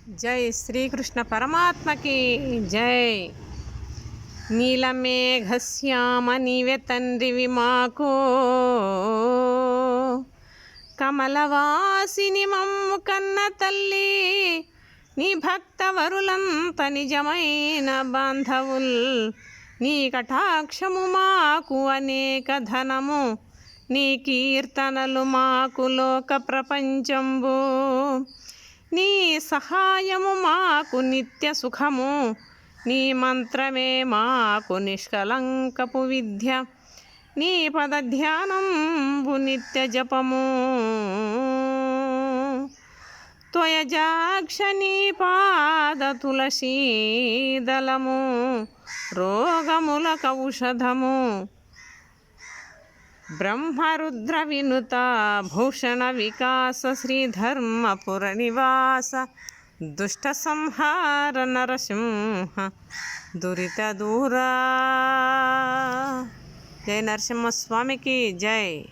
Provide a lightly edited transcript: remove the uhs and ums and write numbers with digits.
जय श्री कृष्ण परमात्मा की जय। నీలమేఘశ్యామ నీవే తండ్రివి మాకు, కమలవాసిని మమ్ము కన్న తల్లి, నీ భక్తవరులంత నిజమైన బాంధవుల్, నీ కటాక్షము మాకు అనేక ధనము, నీ కీర్తనలు మాకు లోక ప్రపంచంబు, నీ సహాయము మాకు నిత్య సుఖము, నీ మంత్రమే మాకు నిష్కలంకపు విద్య, నీ పద ధ్యానంబు నిత్య జపము, త్వయజాక్ష నీ పాద తులసీదళము, రోగములకు ఔషధము, బ్రహ్మరుద్ర వినుత భూషణ వికాస శ్రీధర్మపుర నివాస, దుష్ట సంహార నరసింహ దురిత దూరా। జై నరసింహస్వామికి జై।